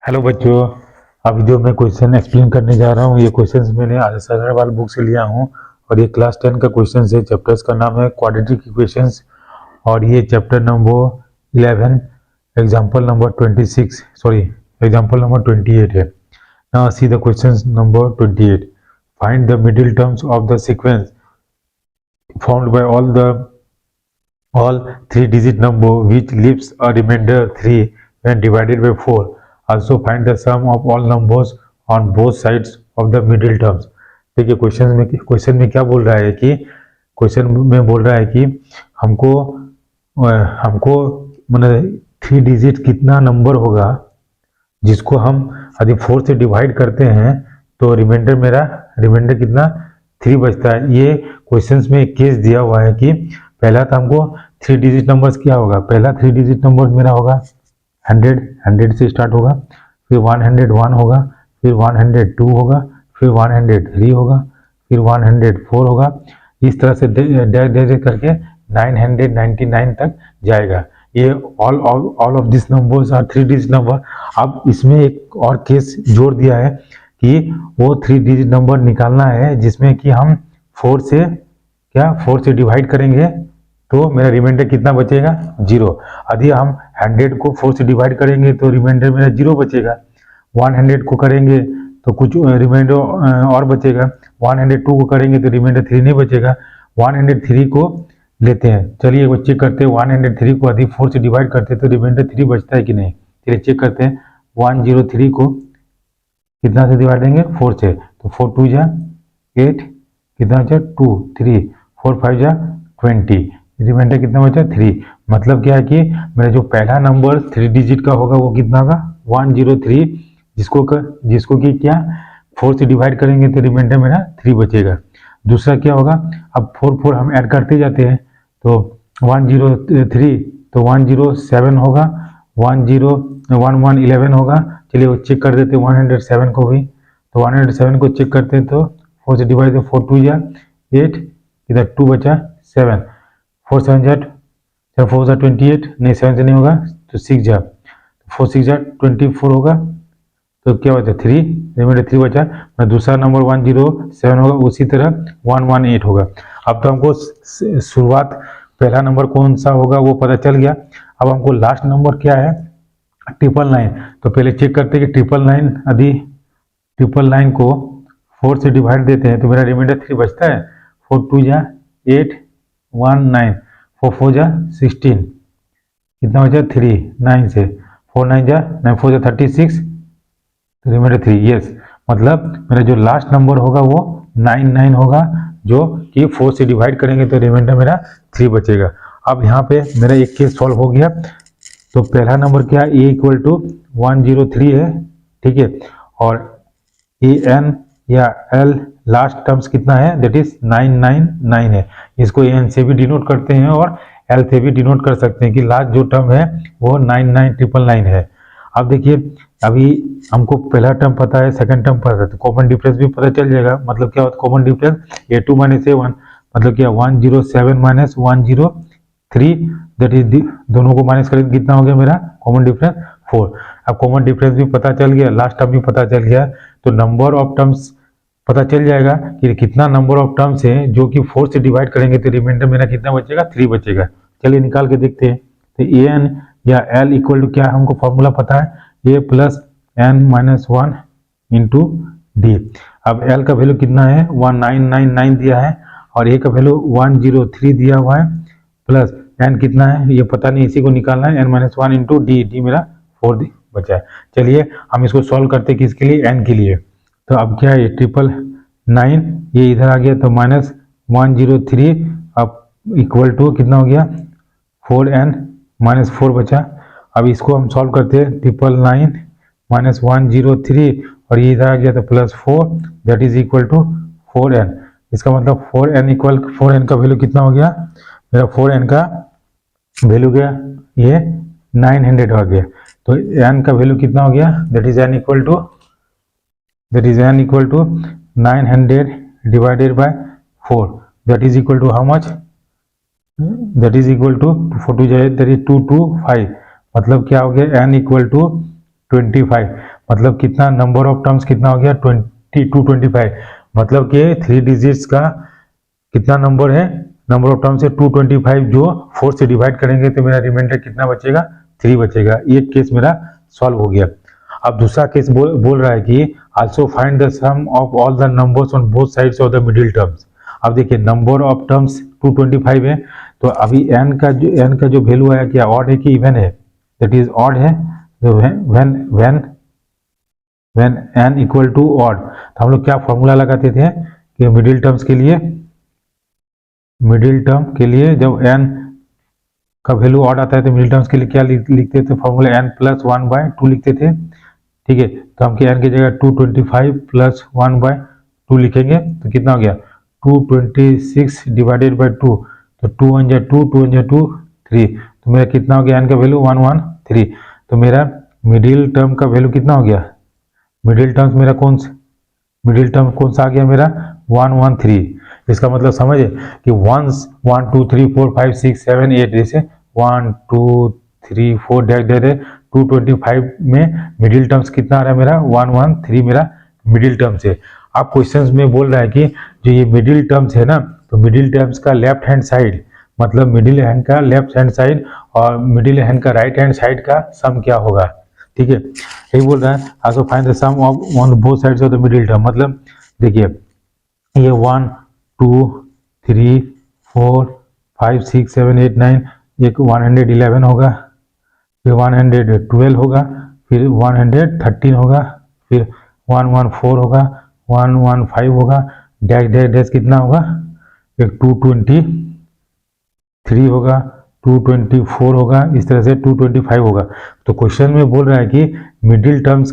Hello बच्चों, अभी जो मैं क्वेश्चन एक्सप्लेन करने जा रहा हूँ, ये क्वेश्चंस मैंने आदर्श अग्रवाल बुक से लिया हूँ और ये क्लास 10 का क्वेश्चन है। चैप्टर्स का नाम है क्वाड्रेटिक इक्वेशंस और ये chapter number 11 example number 26 sorry example number 28 है। Now see the question number 28। Find the middle terms of the sequence formed by all 3-digit number which leaves a remainder 3 when divided by 4. Also find the sum of all numbers on both sides of the middle terms. देखिए question में क्या बोल रहा है कि question में बोल रहा है कि हमको हमको मतलब 3 डिजिट कितना नंबर होगा जिसको हम यदि 4 से डिवाइड करते हैं तो रिमाइंडर कितना 3 बचता है। ये क्वेश्चंस में एक केस दिया हुआ है कि पहला तो हमको 3 डिजिट नंबर्स क्या होगा। पहला 3 डिजिट नंबर मेरा होगा 100 से स्टार्ट होगा, फिर 101 होगा, फिर 102 होगा, फिर 103 होगा, फिर 104 होगा। इस तरह से डैश करके 999 तक जाएगा। ये all of this numbers are 3 digit number. अब इसमें एक और केस जोड़ दिया है कि वो 3 डिजिट नंबर निकालना है जिसमें कि हम 4 से डिवाइड करेंगे तो मेरा रिमाइंडर कितना बचेगा 0। यदि हम 100 को 4 से डिवाइड करेंगे तो रिमाइंडर मेरा 0 बचेगा। 100 को करेंगे तो कुछ रिमाइंडर और बचेगा। 102 को करेंगे तो रिमाइंडर 3 नहीं बचेगा। 103 को लेते हैं, चलिए वो चेक करते हैं। 103 को यदि 4 से डिवाइड करते हैं तो रिमाइंडर 3 बचता है कि नहीं। चलिए चेक करते हैं। 103 को कितना से डिवाइड देंगे 4 से, तो 4 2 जा 8, कितना बचा 2 3, 4 5 जा 20, रिमाइंडर कितना बचा 3। मतलब क्या है कि मेरा जो पहला नंबर 3 डिजिट का होगा वो कितना होगा 103, जिसको कि क्या 4 से डिवाइड करेंगे तो रिमाइंडर मेरा 3 बचेगा। दूसरा क्या होगा, अब 4 हम ऐड करते जाते हैं तो 103 तो 107 होगा, 1111 होगा। चलिए वो चेक कर देते हैं 107 को भी। तो 107 को चेक करते हैं तो 4 से डिवाइड 4 2 जा 8, इधर 2 बचा 7, 4 7 जा 4 जा 28, नहीं 7 से नहीं होगा तो 6 जा 4 6 जा 24 होगा। तो क्या बचा 3, रिमाइंडर 3 बचा। मैं दूसरा नंबर 107 होगा, उसी तरह 118 होगा। अब तो हमको शुरुआत पहला नंबर कौन सा होगा वो पता चल गया। अब हमको लास्ट नंबर क्या है 999। तो पहले चेक करते हैं कि 999 यदि 999 को 4 से डिवाइड देते हैं तो मेरा रिमाइंडर 3 बचता है। 4 2 जा 8 1 9, 4 4 जा 16, कितना बचा 3 9 से, 4 9 जा 9 4 जा 36, रिमाइंडर 3। यस, मतलब मेरा जो लास्ट नंबर होगा वो 99 होगा, जो कि 4 से डिवाइड करेंगे तो रिमाइंडर मेरा 3 बचेगा। अब यहाँ पे मेरा एक केस सॉल्व हो गया। तो पहला नंबर क्या है a इक्वल टू 103 है, ठीक है। और ए एन या एल लास्ट टर्म्स कितना है, दैट इज 999 है। इसको एन से भी डिनोट करते हैं और एल से भी डिनोट कर सकते हैं कि लास्ट जो टर्म है वो 99999 है। अब देखिए, अभी हमको पहला टर्म पता है, सेकंड टर्म पता है, तो कॉमन डिफरेंस भी पता चल जाएगा। मतलब क्या होता है common difference, a2 minus a1, मतलब क्या 107 माइनस 103, दैट इज दोनों को माइनस करेंगे कितना हो गया मेरा कॉमन डिफरेंस 4। अब कॉमन डिफरेंस भी पता चल गया, लास्ट टर्म भी पता चल गया, तो नंबर ऑफ टर्म्स पता चल जाएगा कि कितना नंबर ऑफ टर्म्स है जो कि 4 से डिवाइड करेंगे तो रिमाइंडर मेरा कितना बचेगा 3 बचेगा। चलिए निकाल के देखते हैं। तो ए एन या एल इक्वल टू क्या हमको फॉर्मूला पता है, A plus N minus 1 into D. अब एल का वैल्यू कितना है 1999 दिया है और ए का वैल्यू 103 दिया हुआ है, प्लस एन कितना है ये पता नहीं, इसी को निकालना है, N minus 1 into D, D मेरा 4 बचा है। चलिए हम इसको सॉल्व करते हैं, किसके लिए एन के लिए। तो अब क्या है 999, ये इधर आ गया तो माइनस 103, अब इक्वल टू कितना हो गया 4n माइनस 4 बचा। अब इसको हम सॉल्व करते हैं, 999 माइनस 103 और ये इधर आ गया तो plus 4, that is equal to 4n। इसका मतलब 4n इक्वल 4n का वैल्यू कितना हो गया मेरा, 4n का वैल्यू गया ये 900 आ गया। तो n का वैल्यू कितना हो गया, that is n equal to 900 divided by 4, that is equal to how much, that is equal to 4 2 जाए दैट इज 225, मतलब क्या हो गया n इक्वल टू 25। मतलब कितना नंबर ऑफ टर्म्स कितना हो गया 225, मतलब कि 3 डिजिट्स का कितना नंबर है, नंबर ऑफ टर्म्स है 225, जो 4 से डिवाइड करेंगे तो मेरा रिमाइंडर कितना बचेगा 3 बचेगा। एक केस मेरा सॉल्व हो गया। अब दूसरा केस बोल रहा है कि also find the sum of all the numbers on both sides of the middle terms. अब देखिए नंबर ऑफ टर्म्स 225 है, तो अभी n का जो वैल्यू है क्या ऑड है कि इवन है, दैट इज ऑड है। तो when n equal to odd, तो हम लोग क्या फॉर्मूला लगाते थे कि मिडिल टर्म के लिए जब n का वैल्यू ऑड आता है तो मिडिल टर्म्स के लिए क्या लिखते थे फॉर्मूला n प्लस 1/2 लिखते थे। ठीक है, तो हम n की जगह 225 प्लस 1/2 लिखेंगे तो कितना हो गया 226 डिवाइडेड बाई 2, तो 2 1 जा 2, 2 1 जा 2, 3, तो मेरा कितना हो गया n का वैल्यू 113। तो मेरा मिडिल टर्म का वैल्यू कितना हो गया, मिडिल टर्म कौन सा आ गया मेरा 113। इसका मतलब समझे कि 1 2 3 4 5 6 7 8, जैसे 1 2 3 4 डैश 225 में मिडिल टर्म्स कितना आ रहा है मेरा 113 मेरा मिडिल टर्म्स है। आप क्वेश्चंस में बोल रहा है कि जो ये मिडिल टर्म्स है ना, तो मिडिल टर्म्स का लेफ्ट हैंड साइड, मतलब मिडिल हैंड का लेफ्ट हैंड साइड और मिडिल हैंड का राइट हैंड साइड का सम क्या होगा। ठीक है, यही बोल रहा है also find the sum of on both sides of the middle term. मतलब देखिए ये 1 2 3 4 5 6 7 8 9, एक 111 होगा, फिर 112 होगा, फिर 113 होगा, फिर 114 होगा, 115 होगा, डैश डैश डैश कितना होगा, एक 223 होगा, 224 होगा, इस तरह से 225 होगा। तो क्वेश्चन में बोल रहा है कि मिडिल टर्म्स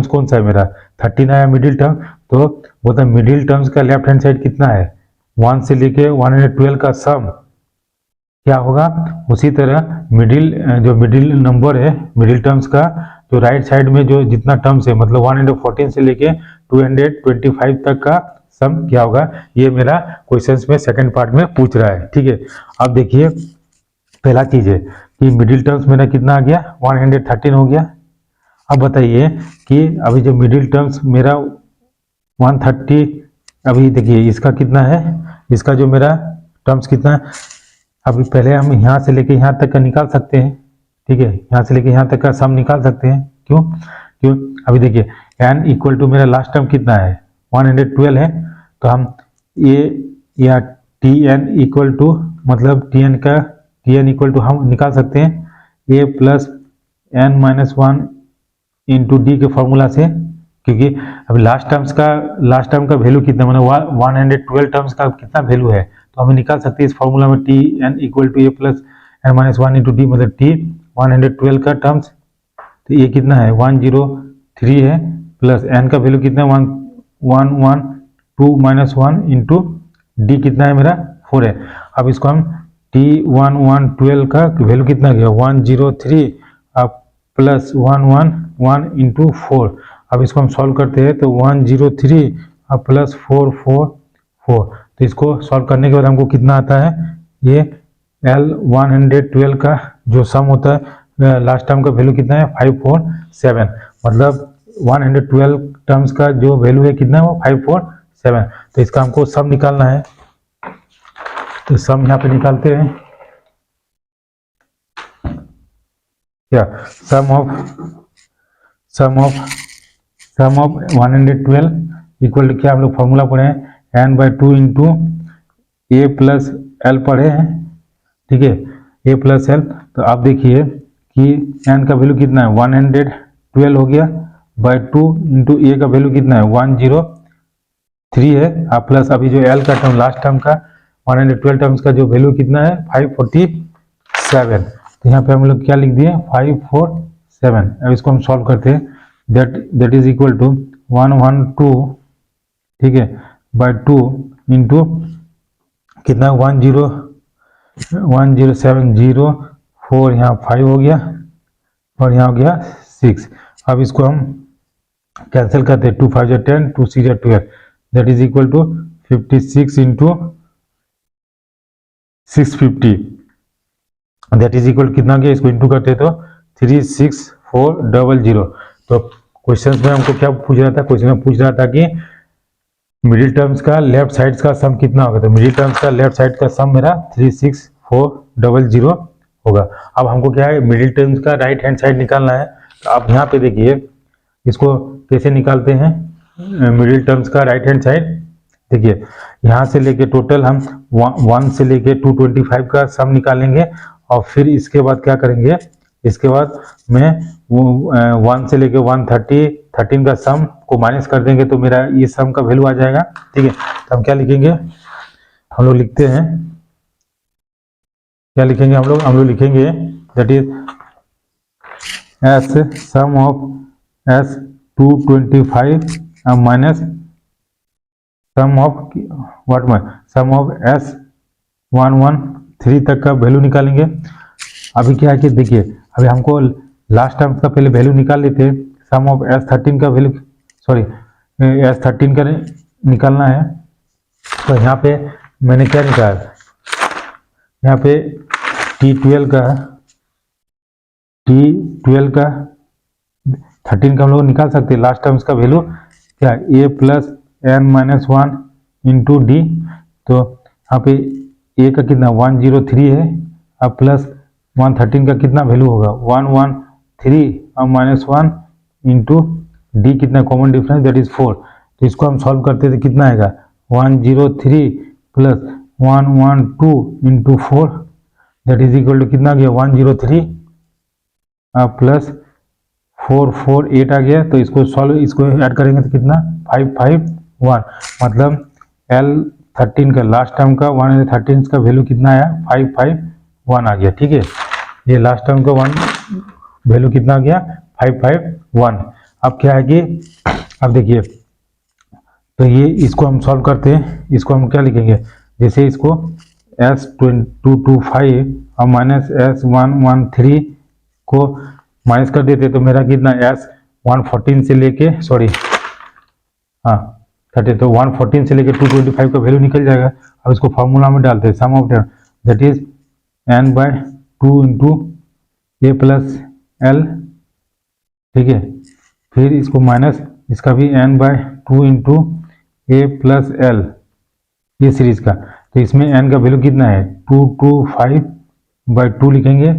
कौन सा है मेरा 13 आया मिडिल टर्म, तो बोलता है मिडिल टर्म्स का लेफ्ट हैंड साइड कितना है 1 से लेके 112 का सम क्या होगा। उसी तरह मिडिल नंबर है मिडिल टर्म्स का, जो राइट साइड में जो जितना टर्म्स है मतलब 114 से लेके 225 तक का सम क्या होगा, ये मेरा क्वेश्चंस में सेकंड पार्ट में पूछ रहा है। ठीक है, अब देखिए पहला चीज है कि मिडिल टर्म्स मेरा कितना आ गया 113 हो गया। अब बताइए कि अभी जो मिडिल टर्म्स मेरा 130, अभी देखिए इसका कितना है, इसका जो मेरा टर्म्स कितना है, अभी पहले हम यहाँ से लेके यहाँ तक का निकाल सकते हैं। ठीक है, यहाँ से लेके यहाँ तक का सम निकाल सकते हैं। क्यों अभी देखिए n इक्वल टू मेरा लास्ट टर्म कितना है 112 है, तो हम ये या tn इक्वल टू मतलब tn इक्वल टू हम निकाल सकते हैं a plus n minus 1 into D के फॉर्मूला से, क्योंकि अभी लास्ट टर्म का वैल्यू कितना मतलब 112 टर्म्स का कितना वैल्यू है, तो हमें निकाल सकते हैं इस फॉर्मूला में T N equal to A plus N minus 1 into D, मतलब टी 112 का टर्म्स, तो ये कितना है 103 है, प्लस एन का वैल्यू कितना है 112 माइनस 1 इंटू डी कितना है मेरा 4 है। अब इसको हम टी 112 का वैल्यू कितना गया 103 अब प्लस 111 इंटू 4। अब इसको हम सॉल्व करते हैं तो 103 अब प्लस 444, तो इसको सॉल्व करने के बाद हमको कितना आता है, ये L 112 का जो सम होता है लास्ट टर्म का वैल्यू कितना है 547, मतलब 112 टर्म्स का जो वैल्यू है कितना है वो 547। तो इसका हमको सम निकालना है, तो सम यहाँ पे निकालते हैं क्या, सम ऑफ 112 इक्वल टू क्या हम लोग फॉर्मूला पढ़े हैं n/2 into A plus L पढ़े हैं। ठीक है, ए प्लस एल, तो आप देखिए कि n का वैल्यू कितना है 112 हो गया बाई 2 इंटू ए का वैल्यू कितना है 103 है, आप प्लस अभी जो एल का टर्म लास्ट टर्म का 112 टर्म्स का जो वैल्यू कितना है 547, तो यहाँ पे हम लोग क्या लिख दिए 547। अब इसको हम सॉल्व करते हैं, दैट इज इक्वल टू 112 ठीक है बाई 2 इंटू कितना 10704, यहाँ 5 हो गया और यहाँ हो गया 6। अब इसको हम कैंसिल करते हैं, 2 5 10 2 6 12, that is equal to 56 into 650, that is equal कितना गया, इसको इंटू करते तो 36400। तो क्वेश्चन में हमको क्या पूछ रहा था, क्वेश्चन में पूछ रहा था कि मिडिल टर्म्स का लेफ्ट साइड का सम कितना होगा। तो मिडिल टर्म्स का लेफ्ट साइड का सम मेरा 36400 होगा। अब हमको क्या है, मिडिल टर्म्स का राइट हैंड साइड निकालना है। तो आप यहाँ पे देखिए इसको कैसे निकालते हैं मिडिल टर्म्स का राइट हैंड साइड। देखिए यहाँ से लेके टोटल हम 1 से लेके 225 का सम निकालेंगे और फिर इसके बाद क्या करेंगे, इसके बाद में 1 से लेके 113 का सम को माइनस कर देंगे तो मेरा ये सम का वैल्यू आ जाएगा। ठीक है, तो हम क्या लिखेंगे, हम लोग लिखते हैं, क्या लिखेंगे हम लोग लिखेंगे that is S sum of S 225 minus sum of what में सम ऑफ एस 113 तक का वैल्यू निकालेंगे। अभी क्या है कि देखिए अभी हमको लास्ट टर्म का पहले वैल्यू निकाल लेते, सम ऑफ S13 का वैल्यू, सॉरी S13 का निकालना है। तो यहाँ पे मैंने क्या निकाला, यहाँ पे T12 का 13 का हम लोग निकाल सकते हैं लास्ट टर्म्स का वैल्यू क्या, a plus n minus 1 into D. तो यहाँ पे a का कितना 103 है, अब प्लस 113 का कितना वैल्यू होगा 113 और माइनस 1 इंटू डी कितना कॉमन डिफरेंस दैट इज 4। तो इसको हम सॉल्व करते थे कितना आएगा 103 plus 112 into 4 that is equal to कितना आ गया 103 प्लस 448 आ गया। तो इसको सॉल्व, इसको ऐड करेंगे तो कितना 551, मतलब L13 का लास्ट टर्म का 113 का वैल्यू कितना आया 551 आ गया। ठीक है, ये लास्ट टर्म का वैल्यू कितना आ गया 551। अब क्या है कि अब देखिए, तो ये इसको हम सॉल्व करते हैं, इसको हम क्या लिखेंगे, जैसे इसको S225 और माइनस S113 को माइनस कर देते तो मेरा कितना S114 से लेके सॉरी करते तो 114 से लेके 225 का वैल्यू निकल जाएगा। अब इसको फार्मूला में डालते हैं, sum of that is n/2 into A plus L. ठीक है, फिर इसको माइनस इसका भी n/2 into A plus L, ये सीरीज का। तो इसमें n का वैल्यू कितना है 225/2 लिखेंगे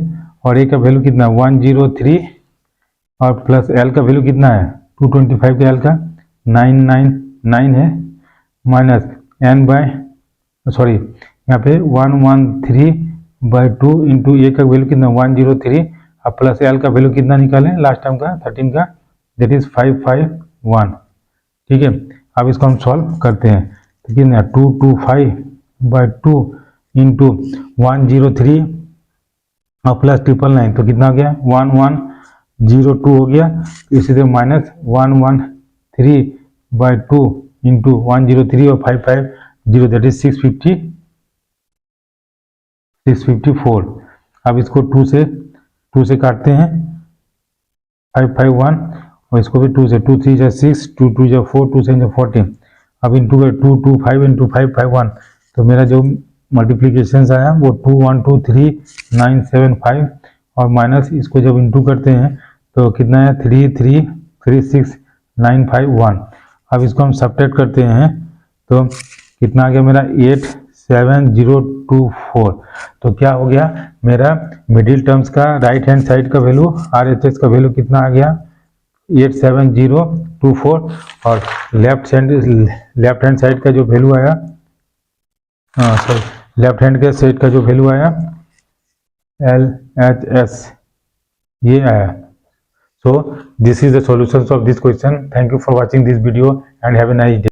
और a का वैल्यू कितना 103 और प्लस l का वैल्यू कितना है 225 का l का 999 है, माइनस यहाँ पे 113/2 इंटू ए का वैल्यू कितना 103 और प्लस l का वैल्यू कितना निकालें लास्ट टाइम का 13 का दैट इज 551। ठीक है, अब इसको हम सॉल्व करते हैं तो कितना 225/2 इंटू 103 और प्लस 999 तो कितना हो गया 1102 हो गया। इसी तरह माइनस 113/2 इंटू 103 और 550 दैट इज 654। अब इसको 2 से काटते हैं 551 और इसको भी 2 से 2 3 जा 6 2 2 जा 4 2 7 जा 14। अब इंटू 225 इंटू 551 तो मेरा जो मल्टीप्लीकेशन आया वो 2123975 और माइनस इसको जब इंटू करते हैं तो कितना है 3336951। अब इसको हम सब्ट्रैक्ट करते हैं तो कितना आ गया मेरा 87024। तो क्या हो गया मेरा मिडिल टर्म्स का राइट हैंड साइड का वैल्यू RHS का वैल्यू कितना आ गया 87024 और लेफ्ट हैंड साइड का जो वैल्यू आया लेफ्ट हैंड के साइड का जो वैल्यू आया LHS ये आया। So this is the solutions of this question. Thank you for watching this video and have a nice day.